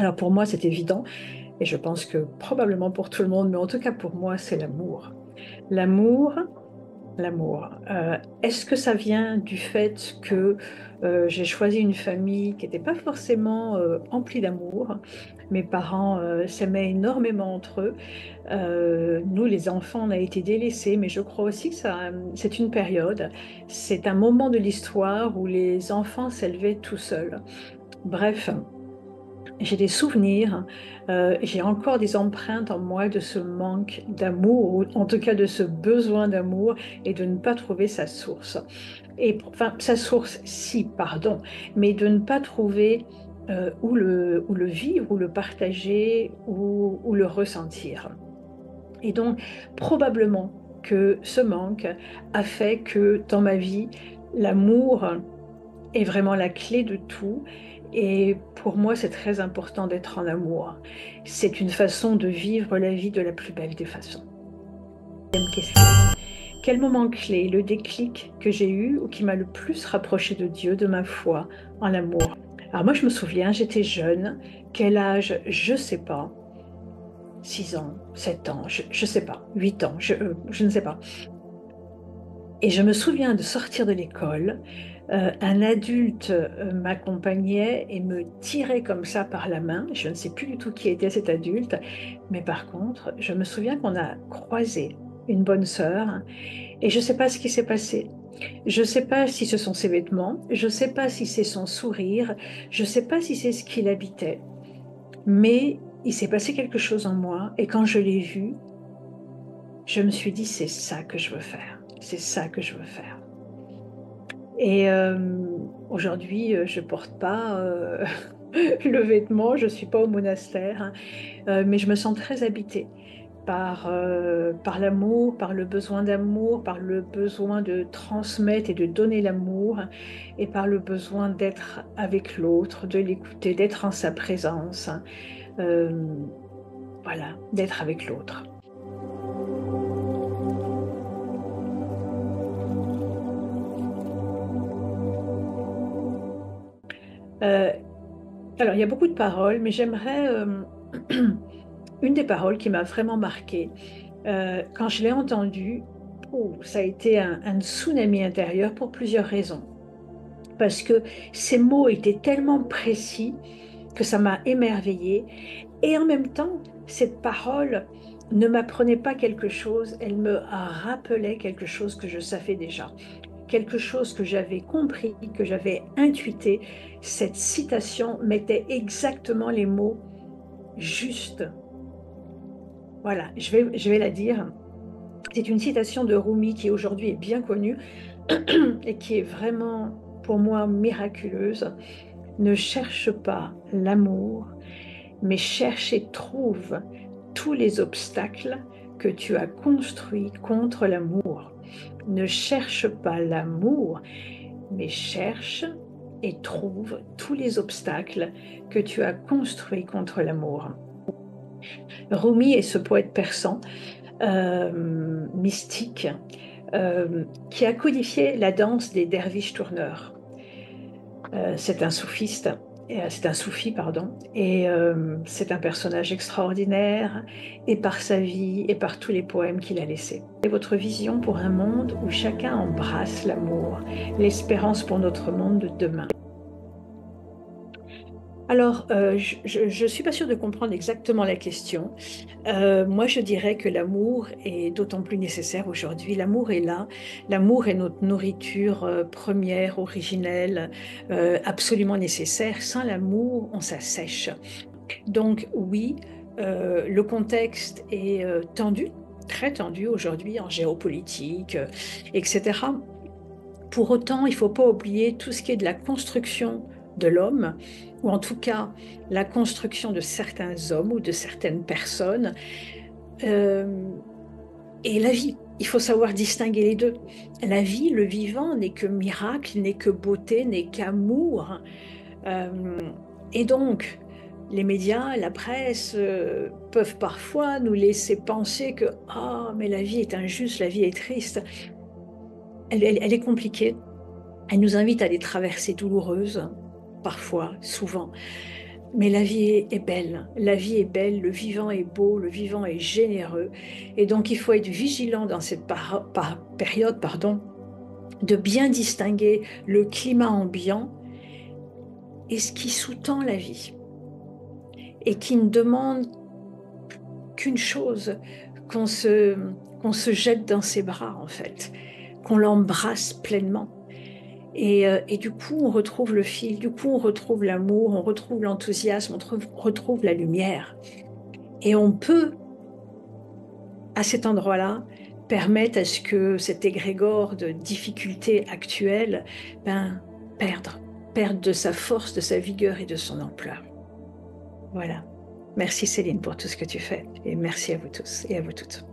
Alors pour moi, c'est évident, et je pense que probablement pour tout le monde, mais en tout cas pour moi, c'est l'amour. L'amour, l'amour. Est-ce que ça vient du fait que j'ai choisi une famille qui n'était pas forcément emplie d'amour? Mes parents s'aimaient énormément entre eux. Nous, les enfants, on a été délaissés, mais je crois aussi que c'est une période, c'est un moment de l'histoire où les enfants s'élevaient tout seuls. Bref, j'ai des souvenirs, j'ai encore des empreintes en moi de ce manque d'amour, ou en tout cas de ce besoin d'amour et de ne pas trouver sa source. Et enfin, sa source, si, pardon, mais de ne pas trouver où le vivre, où le partager, où le ressentir. Et donc, probablement que ce manque a fait que dans ma vie, l'amour est vraiment la clé de tout. Et pour moi, c'est très important d'être en amour. C'est une façon de vivre la vie de la plus belle des façons. Deuxième question. Quel moment clé, le déclic que j'ai eu ou qui m'a le plus rapproché de Dieu, de ma foi en l'amour? Alors moi, je me souviens, j'étais jeune. Quel âge? Je ne sais pas. 6 ans, 7 ans, je ne sais pas. 8 ans, je ne sais pas. Et je me souviens de sortir de l'école, un adulte m'accompagnait et me tirait comme ça par la main. Je ne sais plus du tout qui était cet adulte, mais par contre, je me souviens qu'on a croisé une bonne sœur et je ne sais pas ce qui s'est passé. Je ne sais pas si ce sont ses vêtements, je ne sais pas si c'est son sourire, je ne sais pas si c'est ce qui l'habitait, mais il s'est passé quelque chose en moi et quand je l'ai vu, je me suis dit, c'est ça que je veux faire, c'est ça que je veux faire. Et aujourd'hui, je porte pas le vêtement, je suis pas au monastère, hein, mais je me sens très habitée par l'amour, par le besoin d'amour, par le besoin de transmettre et de donner l'amour, et par le besoin d'être avec l'autre, de l'écouter, d'être en sa présence, hein, euh, voilà, d'être avec l'autre. Euh, alors, il y a beaucoup de paroles, mais j'aimerais une des paroles qui m'a vraiment marquée. Quand je l'ai entendue, oh, ça a été un tsunami intérieur pour plusieurs raisons. Parce que ces mots étaient tellement précis que ça m'a émerveillée. Et en même temps, cette parole ne m'apprenait pas quelque chose, elle me rappelait quelque chose que je savais déjà, quelque chose que j'avais compris, que j'avais intuité. Cette citation mettait exactement les mots justes. Voilà, je vais la dire. C'est une citation de Rumi qui aujourd'hui est bien connue et qui est vraiment pour moi miraculeuse. Ne cherche pas l'amour, mais cherche et trouve tous les obstacles que tu as construits contre l'amour. Ne cherche pas l'amour, mais cherche et trouve tous les obstacles que tu as construits contre l'amour. Rumi est ce poète persan, mystique, qui a codifié la danse des derviches tourneurs. C'est un soufiste, c'est un soufi, pardon, et c'est un personnage extraordinaire, et par sa vie, et par tous les poèmes qu'il a laissés. Et votre vision pour un monde où chacun embrasse l'amour, l'espérance pour notre monde de demain. Alors, je ne suis pas sûre de comprendre exactement la question. Moi, je dirais que l'amour est d'autant plus nécessaire aujourd'hui. L'amour est là. L'amour est notre nourriture première, originelle, absolument nécessaire. Sans l'amour, on s'assèche. Donc, oui, le contexte est tendu, très tendu aujourd'hui en géopolitique, etc. Pour autant, il ne faut pas oublier tout ce qui est de la construction de l'homme, ou en tout cas la construction de certains hommes ou de certaines personnes, euh, et la vie. Il faut savoir distinguer les deux. La vie, le vivant, n'est que miracle, n'est que beauté, n'est qu'amour. Euh, et donc, les médias, la presse peuvent parfois nous laisser penser que ah, mais la vie est injuste, la vie est triste. Elle est compliquée. Elle nous invite à des traversées douloureuses, parfois, souvent. Mais la vie est belle, la vie est belle, le vivant est beau, le vivant est généreux. Et donc il faut être vigilant dans cette période, pardon, de bien distinguer le climat ambiant et ce qui sous-tend la vie. Et qui ne demande qu'une chose, qu'on se, qu'on se jette dans ses bras en fait, qu'on l'embrasse pleinement. Et du coup, on retrouve le fil, du coup, on retrouve l'amour, on retrouve l'enthousiasme, retrouve la lumière. Et on peut, à cet endroit-là, permettre à ce que cet égrégore de difficultés actuelles ben, perde de sa force, de sa vigueur et de son ampleur. Voilà. Merci Céline pour tout ce que tu fais et merci à vous tous et à vous toutes.